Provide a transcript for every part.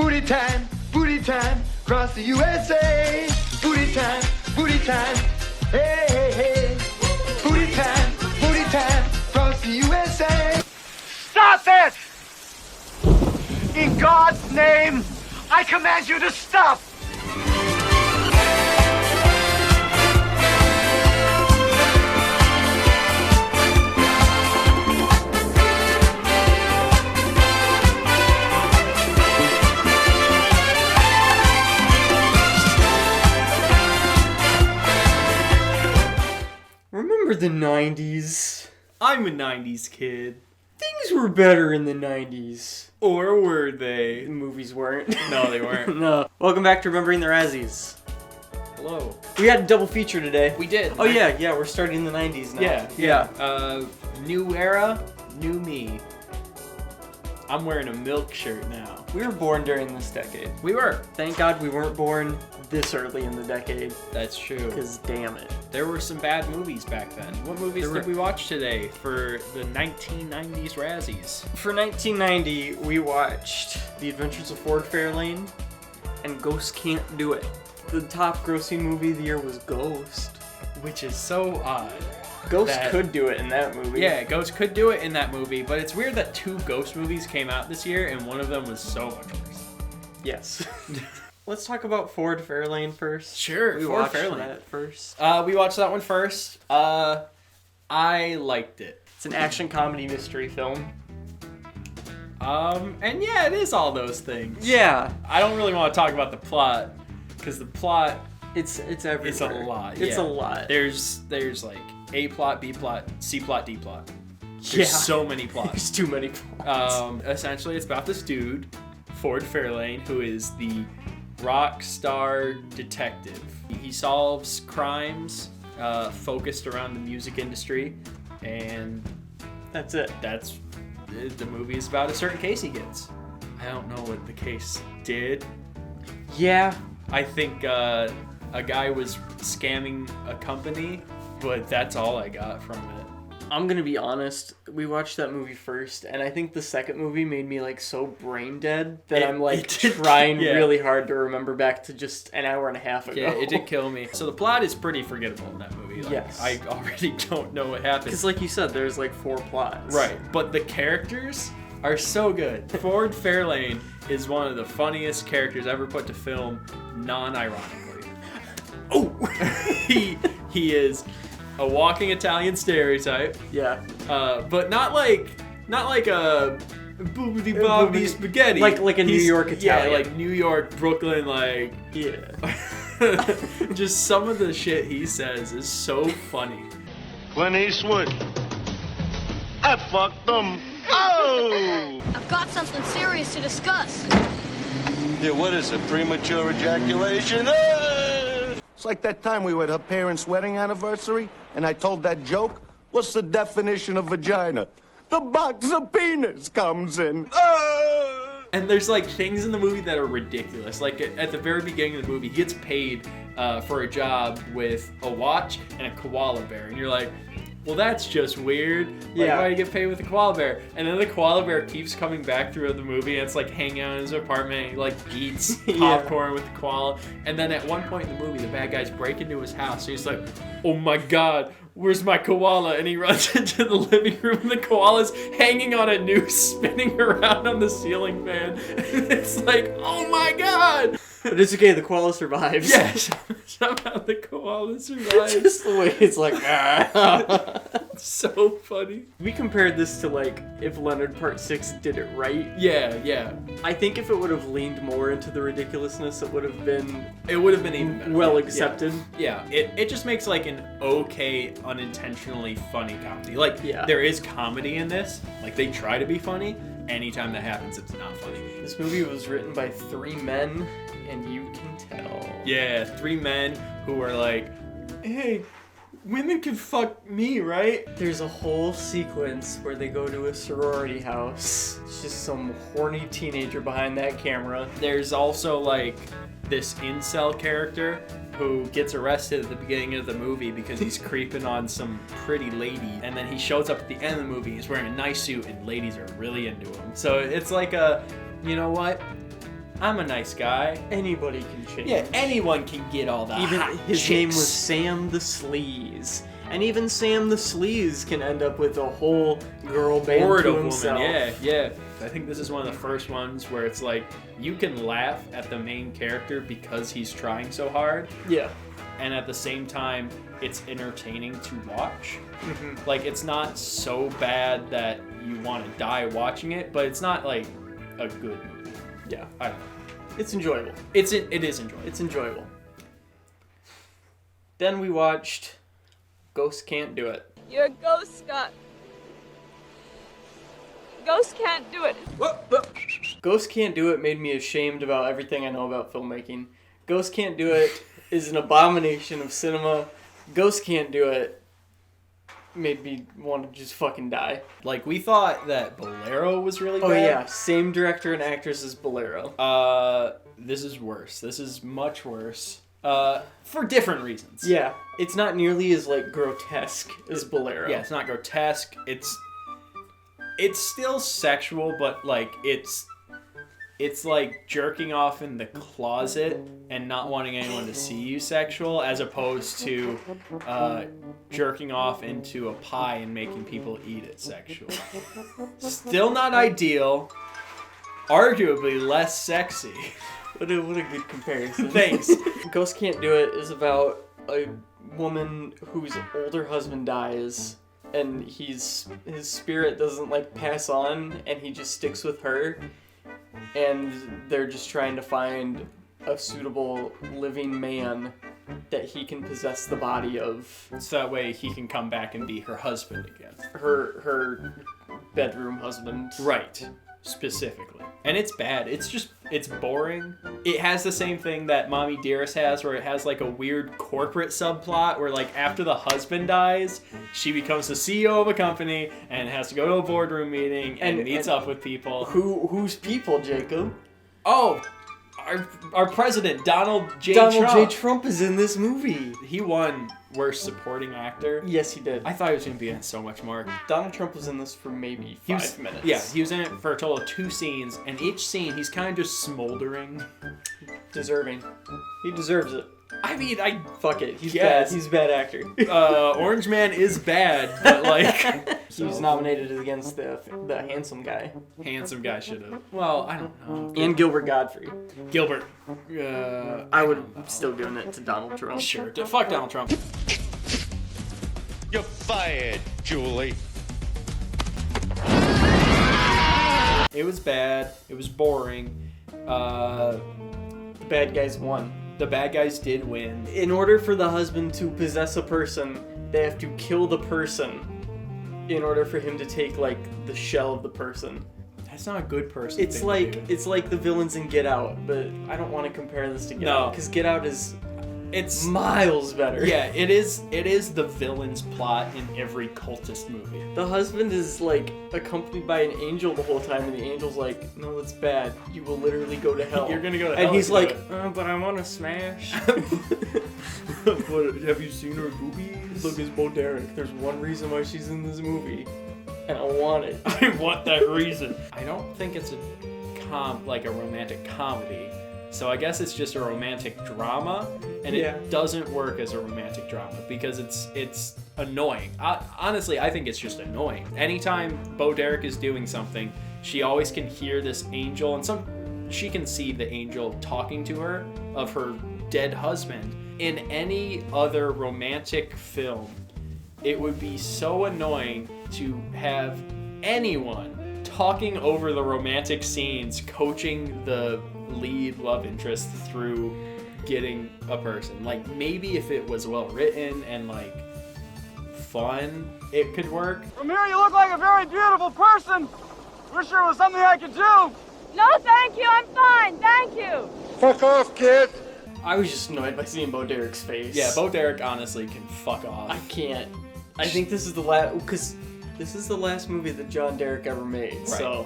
booty time, across the USA. Booty time, hey, hey, hey. Booty time, across the USA. Stop it! In God's name, I command you to stop! Remember the 90s? I'm a 90s kid. Things were better in the 90s. Or were they? The movies weren't. No, they weren't. No. Welcome back to Remembering the Razzies. Hello. We had a double feature today. We did. Oh yeah, we're starting in the 90s now. Yeah. New era, new me. I'm wearing a milk shirt now. We were born during this decade. We were. Thank God we weren't born this early in the decade. That's true. Because damn it. There were some bad movies back then. What movies did we watch today for the 1990s Razzies? For 1990, we watched The Adventures of Ford Fairlane and Ghost Can't Do It. The top grossing movie of the year was Ghost. Which is so odd. Ghost could do it in that movie. Yeah, Ghost could do it in that movie, but it's weird that two Ghost movies came out this year and one of them was so much worse. Yes. Let's talk about Ford Fairlane first. Sure, we Ford watched Fairlane. that first. We watched that one first. I liked it. It's an action comedy mystery film. And yeah, it is all those things. Yeah. I don't really want to talk about the plot, because the plot... It's everywhere. It's a lot. It's a lot. There's like A plot, B plot, C plot, D plot. There's Yeah. so many plots. There's too many plots. Essentially, it's about this dude, Ford Fairlane, who is the rock star detective. He solves crimes focused around the music industry, and That's it. that's the movie is about a certain case he gets. I don't know what the case did. Yeah. I think a guy was scamming a company, but that's all I got from it. I'm gonna be honest, we watched that movie first, and I think the second movie made me like so brain dead that I'm like trying really hard to remember back to just an hour and a half ago. Yeah, it did kill me. So the plot is pretty forgettable in that movie. Like, Yes. I already don't know what happens. Because like you said, there's like 4 plots. Right, but the characters are so good. Ford Fairlane is one of the funniest characters ever put to film, non-ironically. Oh! he is a walking Italian stereotype. Yeah. But not like a boobity bobbity spaghetti. Like a New York Italian. Yeah, like New York, Brooklyn, like... Yeah. Just some of the shit he says is so funny. Clint Eastwood. I fucked them. Oh! I've got something serious to discuss. Yeah, what is it? Premature ejaculation? It's like that time we were at her parents' wedding anniversary, and I told that joke. What's the definition of vagina? The box of penis comes in. And there's like things in the movie that are ridiculous. Like at the very beginning of the movie, he gets paid for a job with a watch and a koala bear, and you're like, well, that's just weird. Like, why do you get paid with a koala bear? And then the koala bear keeps coming back throughout the movie, and it's like hanging out in his apartment, and he like eats popcorn with the koala. And then at one point in the movie, the bad guys break into his house, so he's like, oh my god, where's my koala? And he runs into the living room, and the koala's hanging on a noose, spinning around on the ceiling fan. And it's like, oh my god! But it's okay, the koala survives. Yes, somehow the koala survives. Just the way it's like, So funny. We compared this to like if Leonard Part 6 did it right. Yeah. I think if it would have leaned more into the ridiculousness, it would have been even better. well accepted. Yeah. It just makes like an okay, unintentionally funny comedy. Like, there is comedy in this. Like, they try to be funny. Anytime that happens, it's not funny. This movie was written by 3 men, and you can tell. Yeah, 3 men who are like, hey, women can fuck me, right? There's a whole sequence where they go to a sorority house. It's just some horny teenager behind that camera. There's also like this incel character who gets arrested at the beginning of the movie because he's creeping on some pretty lady, and then he shows up at the end of the movie, he's wearing a nice suit, and ladies are really into him. So it's like a, you know what? I'm a nice guy. Anybody can change. Yeah, anyone can get all that. Even hot his name was chicks. Sam the Sleaze. And even Sam the Sleaze can end up with a whole girl band Horde to of himself. women. Yeah. I think this is one of the first ones where it's like you can laugh at the main character because he's trying so hard, Yeah. and at the same time, it's entertaining to watch. Mm-hmm. Like, it's not so bad that you want to die watching it, but it's not like a good movie. Yeah. I don't know. It's enjoyable. It is enjoyable. It's enjoyable. Then we watched Ghosts Can't Do It. You're a ghost, Scott. Ghosts can't do it. Ghosts Can't Do It made me ashamed about everything I know about filmmaking. Ghosts Can't Do It is an abomination of cinema. Ghosts Can't Do It made me want to just fucking die. Like, we thought that Bolero was really bad. Oh yeah, same director and actress as Bolero. This is worse. This is much worse. For different reasons. Yeah, it's not nearly as like grotesque as Bolero. Yeah, it's not grotesque. It's still sexual, but like it's like jerking off in the closet and not wanting anyone to see you sexual, as opposed to jerking off into a pie and making people eat it sexual. Still not ideal. Arguably less sexy. What a good comparison. Thanks. Ghosts Can't Do It is about a woman whose older husband dies, and his spirit doesn't like pass on, and he just sticks with her, and they're just trying to find a suitable living man that he can possess the body of. So that way he can come back and be her husband again. Her bedroom husband. Right. Specifically. And it's bad. It's boring. It has the same thing that Mommy Dearest has, where it has like a weird corporate subplot where like after the husband dies, she becomes the CEO of a company and has to go to a boardroom meeting and meets up with people. Who's people, Jacob? Oh, our president, Donald J. Donald Trump. J. Trump is in this movie. He won Worst Supporting Actor. Yes, he did. I thought he was going to be in it so much more. Donald Trump was in this for maybe 5 minutes. Yeah, he was in it for a total of 2 scenes, and each scene he's kind of just smoldering. Deserving. He deserves it. I mean, Fuck it. He's Yes. bad. He's a bad actor. Orange Man is bad, but like He was nominated against the handsome guy. handsome guy should have. Well, I don't know. And Gilbert Godfrey. Gilbert. I would still given it to Donald Trump. Sure. Fuck Donald Trump. You're fired, Julie. It was bad. It was boring. The bad guys won. The bad guys did win. In order for the husband to possess a person, they have to kill the person in order for him to take like the shell of the person. That's not a good person. It's thing like to do. it's like the villains in Get Out, but I don't want to compare this to Get No. Out because Get Out is It's miles better. Yeah, it is the villain's plot in every cultist movie. The husband is like accompanied by an angel the whole time, and the angel's like, "No, that's bad. You will literally go to hell." You're gonna go to and hell he's if you like, do "But I want to smash." What, have you seen her boobies? Look, it's Bo Derek. There's one reason why she's in this movie, and I want it. I want that reason. I don't think it's a romantic comedy. So I guess it's just a romantic drama, and it doesn't work as a romantic drama because it's annoying. Honestly, I think it's just annoying. Anytime Bo Derek is doing something, she always can hear this angel, and she can see the angel talking to her of her dead husband. In any other romantic film, it would be so annoying to have anyone talking over the romantic scenes, coaching the lead love interest through getting a person. Like, maybe if it was well written and like fun, it could work. From here, you look like a very beautiful person. Wish there was something I could do. No, thank you. I'm fine. Thank you. Fuck off, kid. I was just annoyed by seeing Bo Derek's face. Yeah, Bo Derek honestly can fuck off. I can't. I think this is the last, because this is the last movie that John Derek ever made. Right. So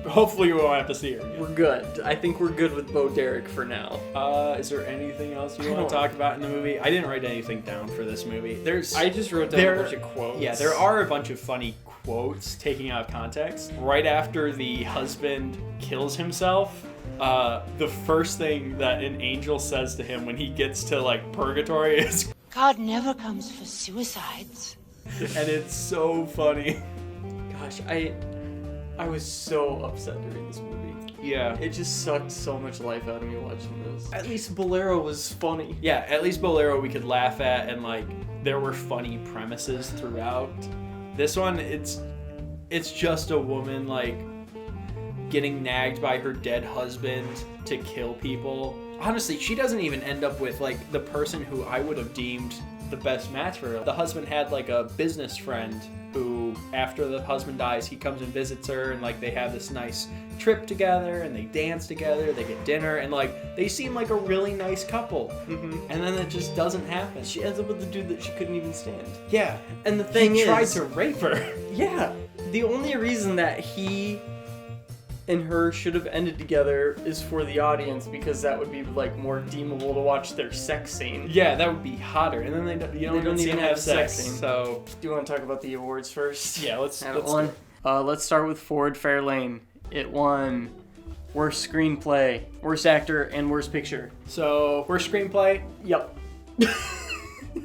Hopefully we won't have to see her again. we're good. I think we're good with Bo Derek for now. Is there anything else you want to talk about in the movie? I didn't write anything down for this movie. I just wrote down a bunch of quotes. Yeah, there are a bunch of funny quotes taking out of context. Right after the husband kills himself, the first thing that an angel says to him when he gets to like purgatory is, God never comes for suicides. and it's so funny. Gosh, I was so upset during this movie. Yeah. It just sucked so much life out of me watching this. At least Bolero was funny. Yeah, at least Bolero we could laugh at, and like there were funny premises throughout. This one, it's just a woman like getting nagged by her dead husband to kill people. Honestly, she doesn't even end up with like the person who I would have deemed the best match for her. The husband had like a business friend who, after the husband dies, he comes and visits her, and like they have this nice trip together, and they dance together, they get dinner, and like they seem like a really nice couple. Mm-hmm. And then it just doesn't happen. She ends up with the dude that she couldn't even stand. Yeah, and the thing he is, tried to rape her. Yeah, the only reason that he and her should have ended together is for the audience, because that would be like more deemable to watch their sex scene. Yeah, that would be hotter. And then they don't even have sex scene. So, do you want to talk about the awards first? Yeah, let's start with Ford Fairlane. It won Worst Screenplay, Worst Actor, and Worst Picture. So, Worst Screenplay? Yep.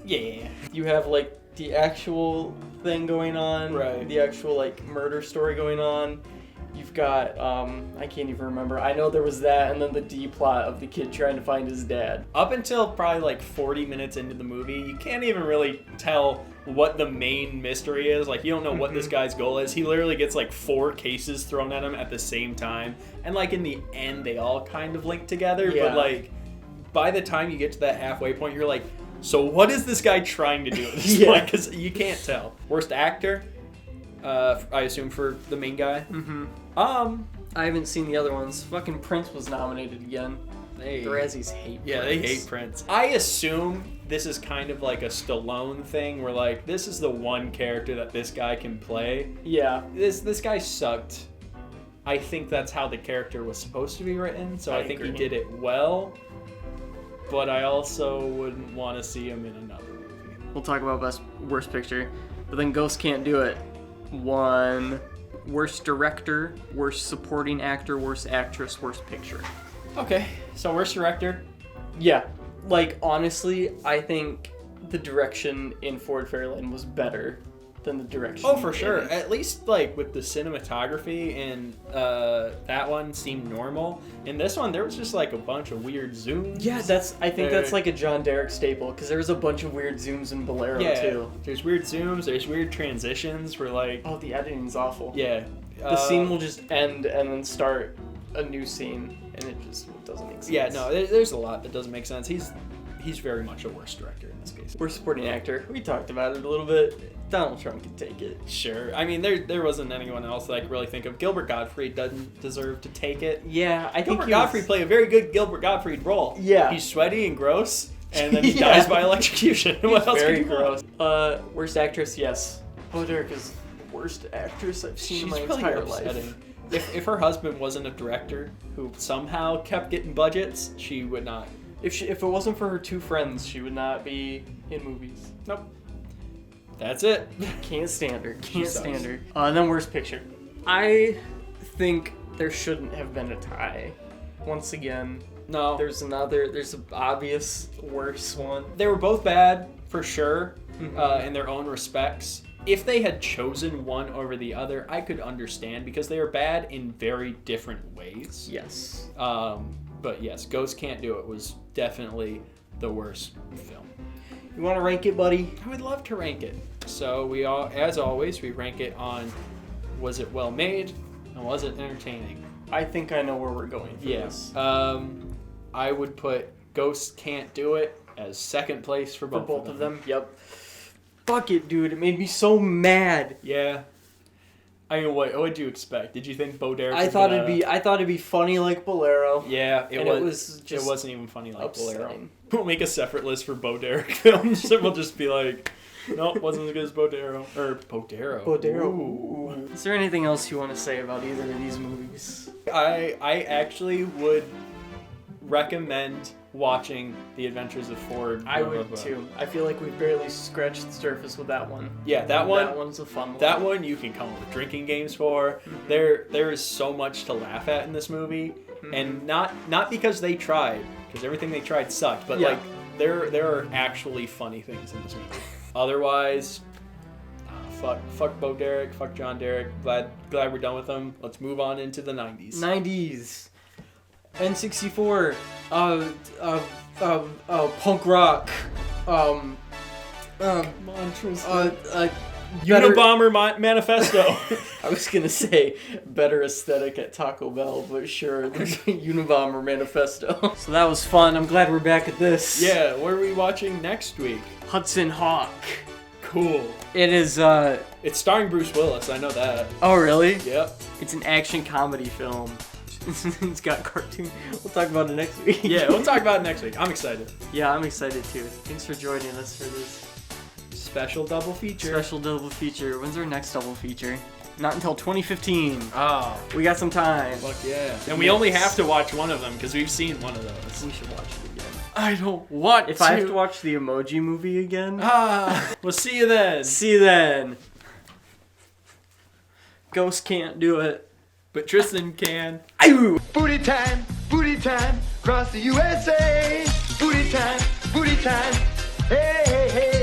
Yeah. You have like the actual thing going on, right? The actual like murder story going on. You've got, I can't even remember. I know there was that, and then the D plot of the kid trying to find his dad. Up until probably like 40 minutes into the movie, you can't even really tell what the main mystery is. Like, you don't know what this guy's goal is. He literally gets like 4 cases thrown at him at the same time. And like in the end, they all kind of link together. Yeah. But like, by the time you get to that halfway point, you're like, so what is this guy trying to do at this point? Because you can't tell. Worst actor? I assume for the main guy. Mm-hmm. I haven't seen the other ones. Fucking Prince was nominated again. The Razzies hate Prince. Yeah, they hate Prince. I assume this is kind of like a Stallone thing, where like this is the one character that this guy can play. Yeah. This guy sucked. I think that's how the character was supposed to be written, so I think he did it well. But I also wouldn't want to see him in another movie. We'll talk about worst picture, but then Ghost Can't Do It won Worst Director, Worst Supporting Actor, Worst Actress, Worst Picture. Okay, so Worst Director? Yeah, like honestly, I think the direction in Ford Fairlane was better than the direction. Oh, for sure. At least like with the cinematography and that one seemed normal. In this one, there was just like a bunch of weird zooms. Yeah, I think that's like a John Derek staple, because there was a bunch of weird zooms in Bolero too. There's weird zooms. There's weird transitions where like, oh, the editing's awful. Yeah. The scene will just end and then start a new scene, and it just doesn't make sense. Yeah, no, there's a lot that doesn't make sense. He's very much a worst director in this case. Worst supporting actor. We talked about it a little bit. Donald Trump could take it. Sure. I mean, there wasn't anyone else that I could really think of. Gilbert Gottfried doesn't deserve to take it. Yeah, I think Gilbert Gottfried played a very good Gilbert Gottfried role. Yeah. He's sweaty and gross, and then he dies by electrocution. What else very could you gross. Worst actress, yes. Bo Derek is the worst actress I've seen in my entire life. If her husband wasn't a director who somehow kept getting budgets, she would not. If it wasn't for her 2 friends, she would not be in movies. Nope. That's it. Can't stand her. Can't stand her. And then worst picture. I think there shouldn't have been a tie. Once again. No. There's an obvious worse one. They were both bad, for sure, in their own respects. If they had chosen one over the other, I could understand, because they are bad in very different ways. Yes. But yes, Ghost Can't Do It was definitely the worst film. You want to rank it, buddy? I would love to rank it. So as always, we rank it on, was it well made and was it entertaining? I think I know where we're going for this. I would put Ghost Can't Do It as second place for both of them. Yep. Fuck it, dude. It made me so mad. Yeah. I mean, what did you expect? Did you think Bo Derek? I thought it'd be funny like Bolero. Yeah, it wasn't even funny like upsetting. Bolero. We'll make a separate list for Bo Derek films, and we'll just be like, nope, wasn't as good as Bodero. Or Bodero. Ooh. Is there anything else you want to say about either of these movies? I actually would recommend watching The Adventures of Ford. I would too. I feel like we've barely scratched the surface with that one. Yeah, that one. That one's a fun one. That one you can come up with drinking games for. Mm-hmm. There is so much to laugh at in this movie, Mm-hmm. and not because they tried, because everything they tried sucked, but Yeah. like there are actually funny things in this movie. Otherwise, fuck Bo Derek, fuck John Derek. Glad we're done with them. Let's move on into the 90s. 90s. N64. Punk rock. Unabomber Manifesto. I was gonna say better aesthetic at Taco Bell, but sure, the Unabomber Manifesto. So that was fun. I'm glad we're back at this. Yeah, what are we watching next week? Hudson Hawk. Cool. It is. It's starring Bruce Willis. I know that. Oh really? Yep. It's an action comedy film. It's got cartoon. We'll talk about it next week. Yeah, we'll talk about it next week. I'm excited. Yeah, I'm excited too. Thanks for joining us for this Special double feature. special double feature. When's our next double feature? Not until 2015. Oh, We got some time. fuck yeah. And we only have to watch one of them because we've seen one of those. We should watch it again. I don't want If I have to watch the Emoji Movie again, We'll see you then. see you then. Ghost can't do it. But Tristan can. Ayoo! Booty time, across the USA. Booty time, hey, hey, hey.